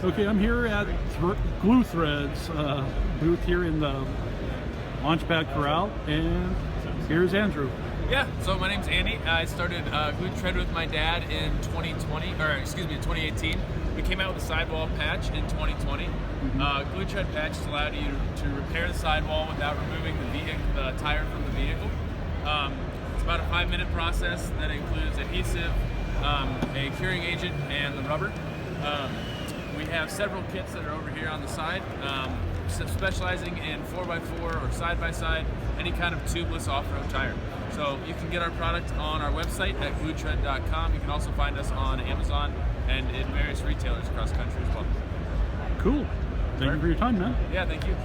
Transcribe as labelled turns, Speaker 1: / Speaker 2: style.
Speaker 1: Okay, I'm here at GlueTread's booth here in the Launch Pad Corral, and here's Andrew.
Speaker 2: Yeah, so my name's Andy. I started GlueTread with my dad in 2018. We came out with a sidewall patch in 2020. GlueTread patches allowed you to repair the sidewall without removing the tire from the vehicle. It's about a 5-minute process that includes adhesive, a curing agent, and the rubber. We have several kits that are over here on the side, specializing in 4x4 or side-by-side, any kind of tubeless off-road tire. So you can get our product on our website at GlueTread.com. You can also find us on Amazon and in various retailers across the country as well.
Speaker 1: Cool. Thank you for your time, man.
Speaker 2: Yeah, thank you.